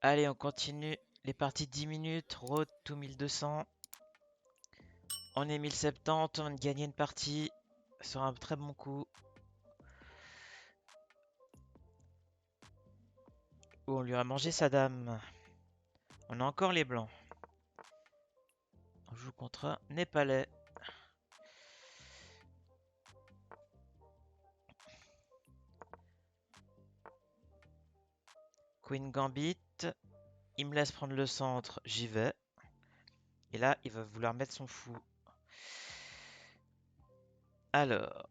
Allez, on continue les parties 10 minutes. Road to 1200. On est 1070, on vient de gagner une partie sur un très bon coup. Où on lui a mangé sa dame. On a encore les blancs. On joue contre un Népalais. Queen Gambit. Il me laisse prendre le centre, j'y vais. Et là, il va vouloir mettre son fou. Alors,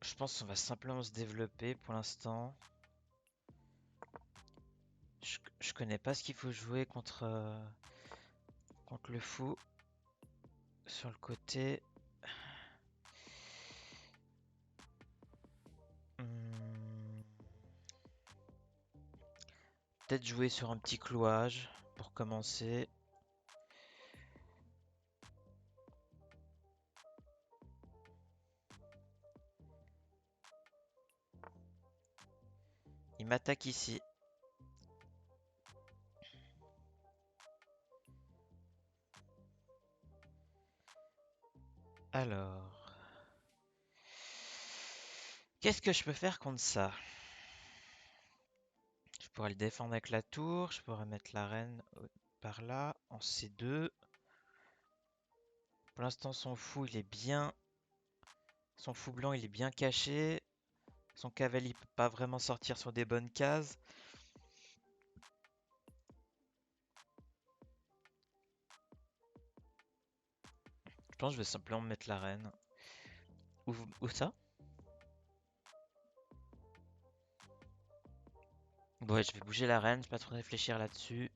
je pense qu'on va simplement se développer pour l'instant. Je connais pas ce qu'il faut jouer contre le fou. Sur le côté. Hmm, peut-être jouer sur un petit clouage pour commencer. Il m'attaque ici. Alors, qu'est-ce que je peux faire contre ça? Je pourrais le défendre avec la tour. Je pourrais mettre la reine par là en C2. Pour l'instant, son fou, il est bien. Son fou blanc, il est bien caché. Son cavalier peut pas vraiment sortir sur des bonnes cases. Je pense que je vais simplement mettre la reine. Où ça? Ouais, je vais bouger la reine, je vais pas trop réfléchir là-dessus.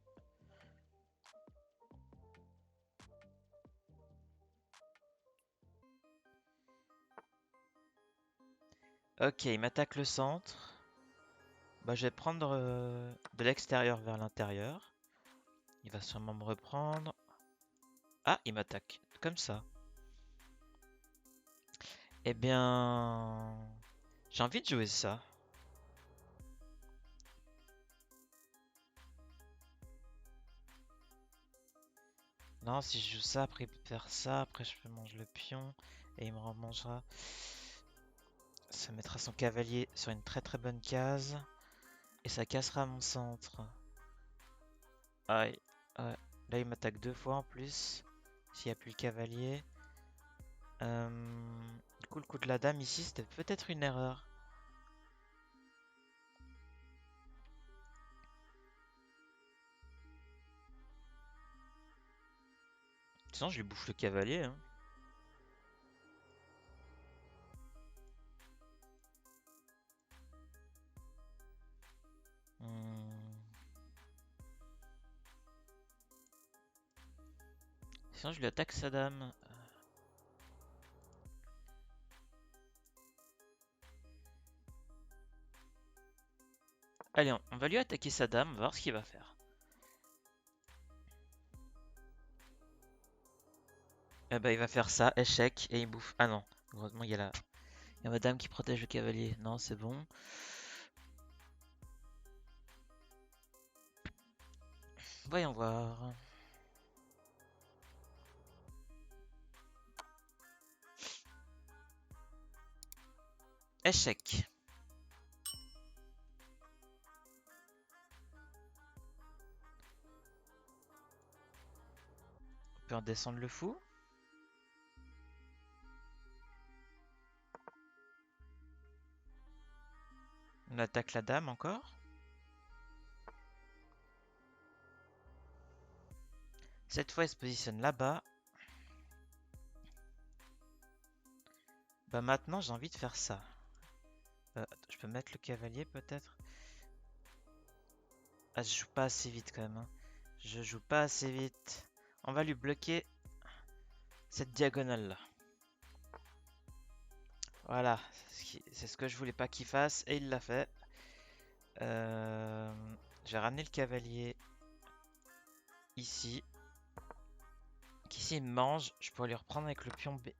Ok, il m'attaque le centre. Bah, je vais prendre de l'extérieur vers l'intérieur. Il va sûrement me reprendre. Ah, il m'attaque. Comme ça. Eh bien... J'ai envie de jouer ça. Non, si je joue ça, après il peut faire ça. Après je peux manger le pion. Et il me remangera. Ça mettra son cavalier sur une très très bonne case. Et ça cassera mon centre. Aïe. Ouais. Là, il m'attaque deux fois en plus. S'il n'y a plus le cavalier. Du coup, le coup de la dame ici, c'était peut-être une erreur. Sinon, je lui bouffe le cavalier, hein. Hmm. Sinon, je lui attaque sa dame. Allez, on va lui attaquer sa dame, on va voir ce qu'il va faire. Eh ben, il va faire ça, échec, et il bouffe. Ah non, heureusement, il y a ma dame qui protège le cavalier. Non, c'est bon. Voyons voir. Échec. On peut en descendre le fou. On attaque la dame encore. Cette fois, il se positionne là-bas. Bah maintenant, j'ai envie de faire ça. Je peux mettre le cavalier peut-être? Ah, je joue pas assez vite quand même, hein. Je joue pas assez vite. On va lui bloquer cette diagonale-là. Voilà, c'est ce que je voulais pas qu'il fasse et il l'a fait. Euh, je vais ramener le cavalier ici. Qu'ici il me mange, je pourrais lui reprendre avec le pion B.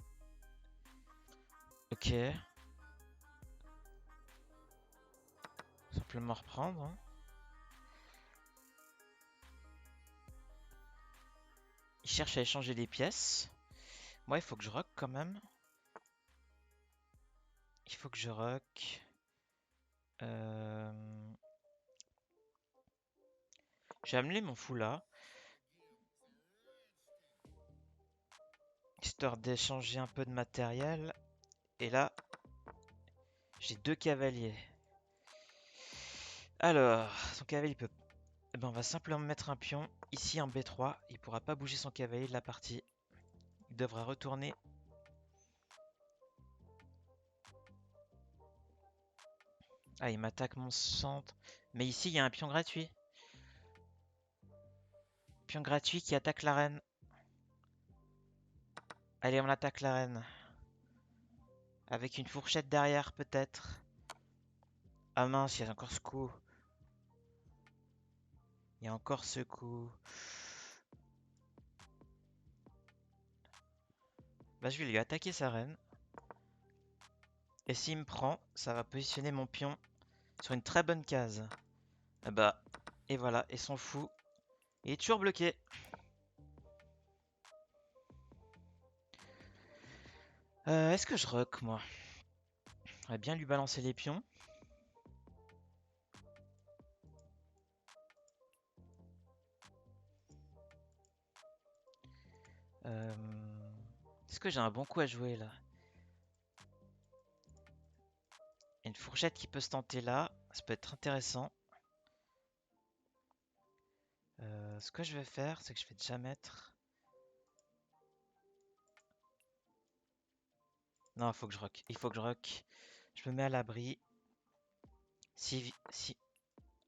Ok. simplement reprendre, hein. Il cherche à échanger des pièces. Moi, il faut que je rock quand même. Il faut que je rock. Euh... Je vais amener mon fou là, histoire d'échanger un peu de matériel. Et là, j'ai 2 cavaliers. Alors, son cavalier peut... Eh ben, on va simplement mettre un pion ici en B3. Il pourra pas bouger son cavalier de la partie. Il devra retourner. Ah, il m'attaque mon centre. Mais ici, il y a un pion gratuit. Pion gratuit qui attaque la reine. Allez, on attaque la reine. Avec une fourchette derrière, peut-être. Ah mince, il y a encore ce coup. Il y a encore ce coup. Bah, je vais lui attaquer sa reine. Et s'il me prend, ça va positionner mon pion sur une très bonne case. Ah bah, et voilà, et son fou. Il est toujours bloqué. Est-ce que je rock, moi? J'aimerais bien lui balancer les pions. Est-ce que j'ai un bon coup à jouer, là? Il y a une fourchette qui peut se tenter là. Ça peut être intéressant. Ce que je vais faire, c'est que je vais déjà mettre... Non, il faut que je rock. Il faut que je rock. Je me mets à l'abri. Si...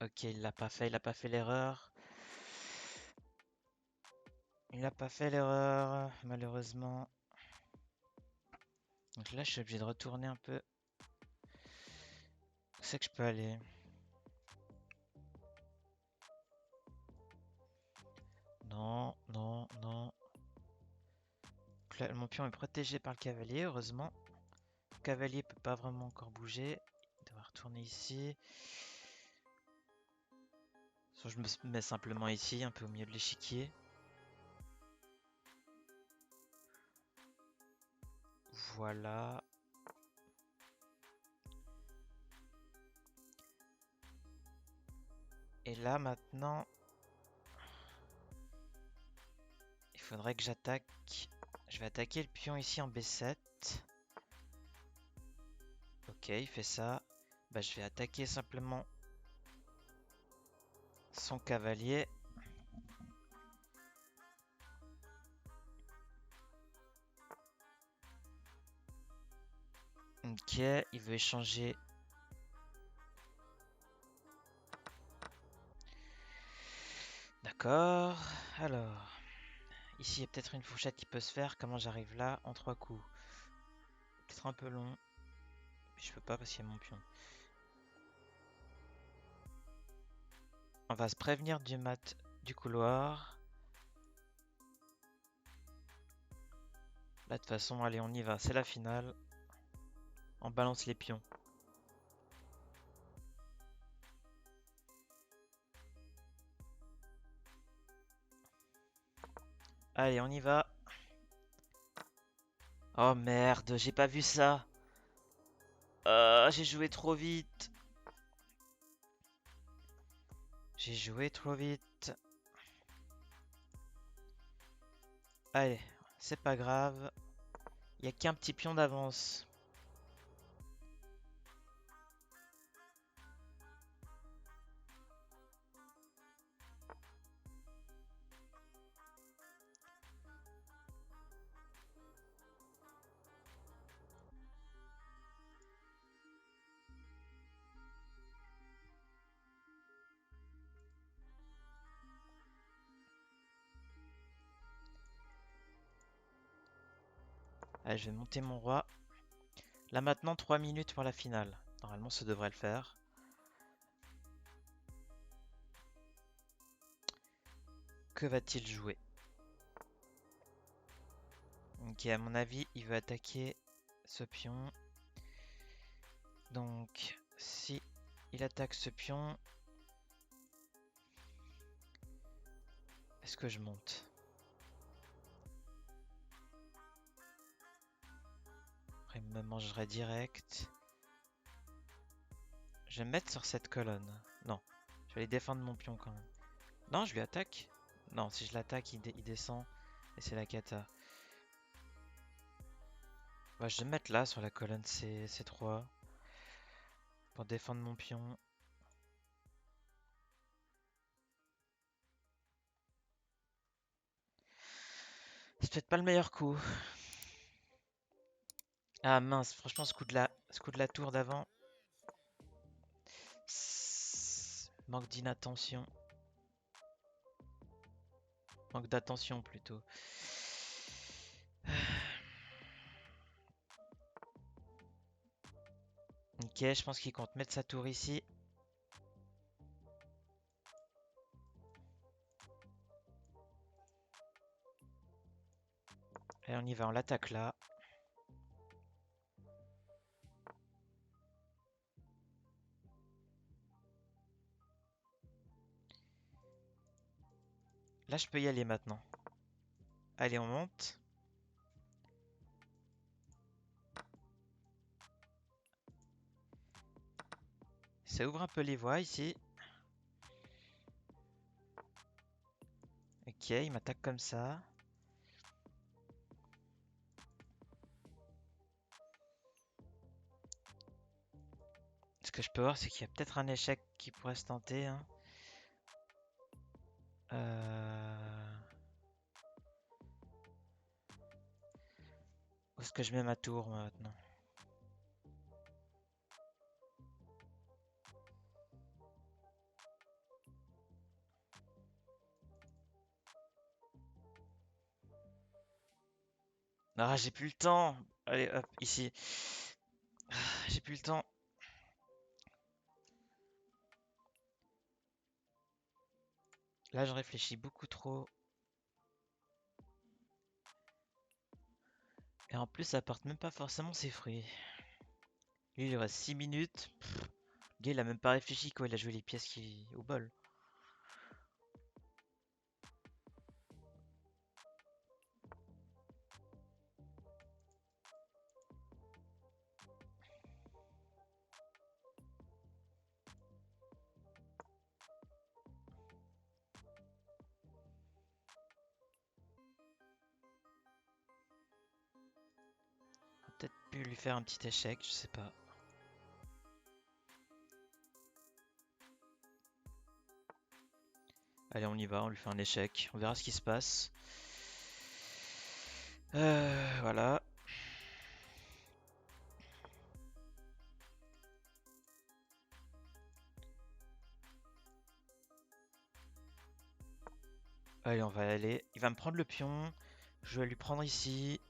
Ok, il l'a pas fait. Il a pas fait l'erreur. Il a pas fait l'erreur, malheureusement. Donc là, je suis obligé de retourner un peu. Où c'est que je peux aller? Non, non, non. Donc là, mon pion est protégé par le cavalier, heureusement. Le cavalier peut pas vraiment encore bouger. Il devra retourner ici. Soit je me mets simplement ici, un peu au milieu de l'échiquier. Voilà. Et là, maintenant, il faudrait que j'attaque. Je vais attaquer le pion ici en B7. Ok, il fait ça. Bah, je vais attaquer simplement son cavalier. Ok, il veut échanger. D'accord. Alors, ici il y a peut-être une fourchette qui peut se faire. Comment j'arrive là en 3 coups? Peut-être un peu long. Mais je peux pas parce qu'il y a mon pion. On va se prévenir du mat du couloir. Là, de toute façon, allez, on y va. C'est la finale. On balance les pions. Allez, on y va. Oh merde, j'ai pas vu ça. J'ai joué trop vite. J'ai joué trop vite. Allez, c'est pas grave. Il y a qu'un petit pion d'avance. Allez, je vais monter mon roi. Là maintenant, 3 minutes pour la finale. Normalement, ça devrait le faire. Que va-t-il jouer? Ok, à mon avis, il veut attaquer ce pion. Donc, si Il attaque ce pion. Est-ce que je monte? Après, il me mangerait direct. Je vais me mettre sur cette colonne. Non, je vais aller défendre mon pion quand même. Non, je lui attaque. Non, si je l'attaque, il descend. Et c'est la cata. Bah, je vais me mettre là sur la colonne C3 pour défendre mon pion. C'est peut-être pas le meilleur coup. Ah mince, franchement, ce coup de la tour d'avant. Manque d'inattention. Manque d'attention plutôt. Ok, je pense qu'il compte mettre sa tour ici. Et on y va, on l'attaque là. Là, je peux y aller maintenant. Allez, on monte. Ça ouvre un peu les voies ici. Ok, il m'attaque comme ça. Ce que je peux voir, c'est qu'il y a peut-être un échec qui pourrait se tenter, hein. Où est-ce que je mets ma tour moi, maintenant? Ah, j'ai plus le temps. Allez, hop, ici. Ah, j'ai plus le temps. Là, je réfléchis beaucoup trop. Et en plus, ça porte même pas forcément ses fruits. Lui, il lui reste 6 minutes. Le gars, il a même pas réfléchi, quoi. Il a joué les pièces qui... au bol. Peut-être pu lui faire un petit échec, je sais pas. Allez, on y va, on lui fait un échec. On verra ce qui se passe. Voilà. Allez, on va y aller. Il va me prendre le pion. Je vais lui prendre ici.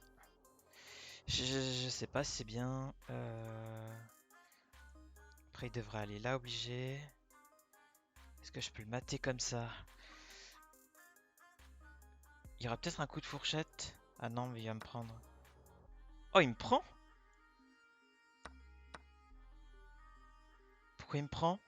Je sais pas si c'est bien. Après, il devrait aller là, obligé. Est-ce que je peux le mater comme ça? Il y aura peut-être un coup de fourchette. Ah non, mais il va me prendre. Oh, il me prend? Pourquoi il me prend?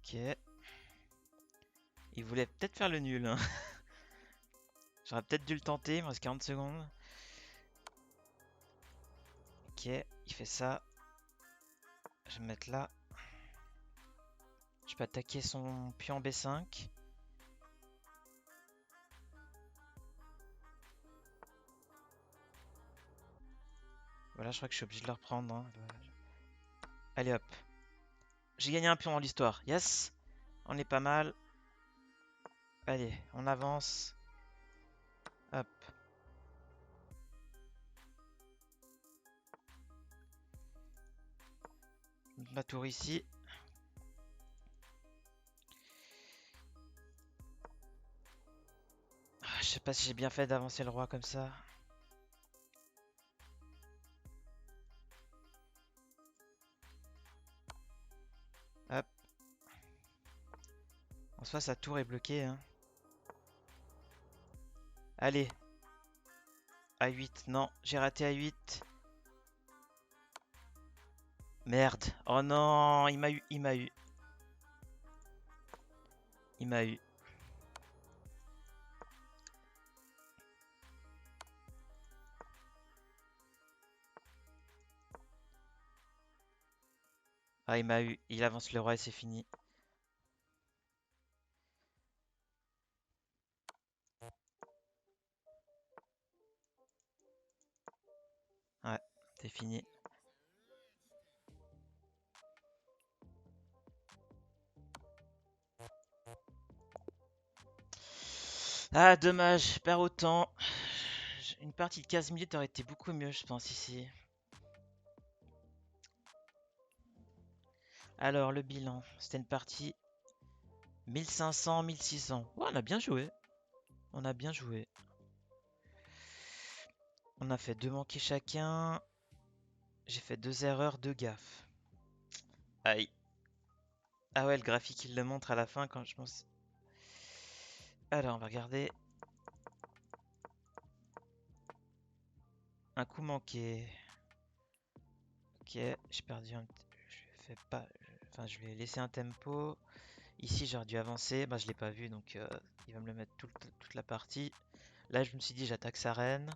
Ok. Il voulait peut-être faire le nul, hein. J'aurais peut-être dû le tenter, il me reste 40 secondes. Ok, il fait ça. Je vais me mettre là. Je peux attaquer son pion B5. Voilà, je crois que je suis obligé de le reprendre, hein. Allez hop. J'ai gagné un pion dans l'histoire. Yes! On est pas mal. Allez, on avance. Hop. Ma tour ici. Ah, je sais pas si j'ai bien fait d'avancer le roi comme ça. Hop. En soi, sa tour est bloquée, hein. Allez. A8. Non, j'ai raté A8. Merde. Oh non, il m'a eu, il m'a eu. Il m'a eu. Ah, il m'a eu. Il avance le roi et c'est fini. Ouais, c'est fini. Ah, dommage, je perds autant. Une partie de 15 minutes aurait été beaucoup mieux, je pense, ici. Alors, le bilan. C'était une partie 1500, 1600. Ouais, on a bien joué. On a bien joué. On a fait 2 manqués chacun. J'ai fait 2 erreurs, 2 gaffes. Aïe. Ah ouais, le graphique, il le montre à la fin quand je pense. Alors, on va regarder. Un coup manqué. Ok, j'ai perdu un... Je fais pas... Enfin, je lui ai laissé un tempo. Ici, j'aurais dû avancer. Bah, je l'ai pas vu, donc il va me le mettre toute la partie. Là, je me suis dit, j'attaque sa reine.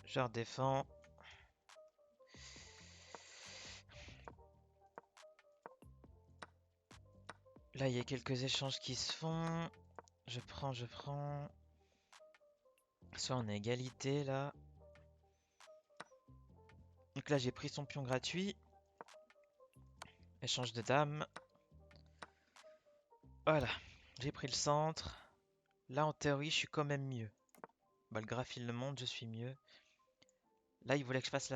Je redéfends. Là, il y a quelques échanges qui se font. Je prends, je prends. Soit on est égalité, là. Donc là, j'ai pris son pion gratuit. Échange de dames. Voilà. J'ai pris le centre. Là, en théorie, je suis quand même mieux. Bah, le graphe, il le montre, je suis mieux. Là, il voulait que je fasse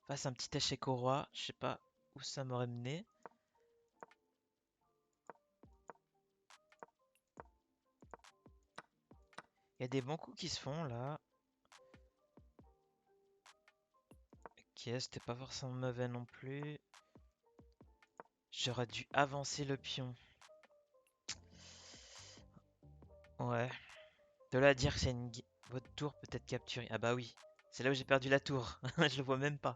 fasse un petit échec au roi. Je sais pas où ça m'aurait mené. Il y a des bons coups qui se font, là. Ok, c'était pas forcément mauvais non plus. J'aurais dû avancer le pion. Ouais. De là à dire que c'est votre tour peut être capturée. Ah bah oui. C'est là où j'ai perdu la tour. Je le vois même pas.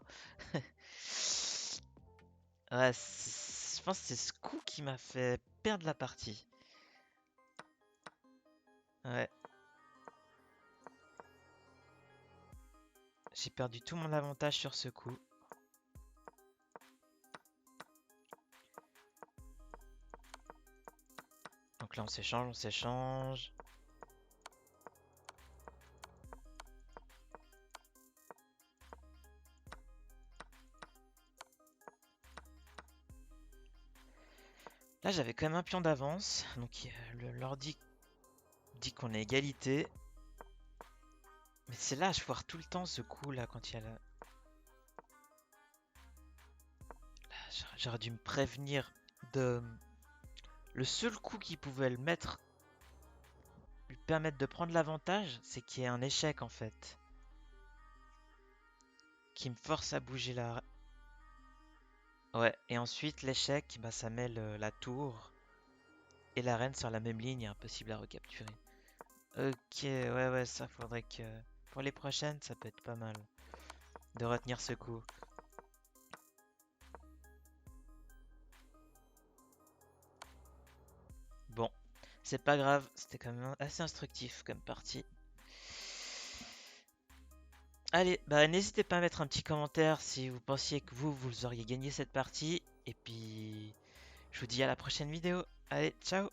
Ouais, je pense que c'est ce coup qui m'a fait perdre la partie. Ouais. J'ai perdu tout mon avantage sur ce coup. Donc là, on s'échange, on s'échange. Là, j'avais quand même un pion d'avance. Donc, l'ordi dit qu'on est égalité. Mais c'est là, je foire tout le temps ce coup là quand il y a la... J'aurais dû me prévenir de... Le seul coup qui pouvait le mettre, lui permettre de prendre l'avantage, c'est qu'il y ait un échec en fait. Qui me force à bouger la... Ouais, et ensuite l'échec, bah, ça met la tour et la reine sur la même ligne, impossible à recapturer. Ok, ouais, ça faudrait que... Pour les prochaines, ça peut être pas mal de retenir ce coup. Bon, c'est pas grave, c'était quand même assez instructif comme partie. Allez, bah n'hésitez pas à mettre un petit commentaire si vous pensiez que vous auriez gagné cette partie. Et puis, je vous dis à la prochaine vidéo. Allez, ciao!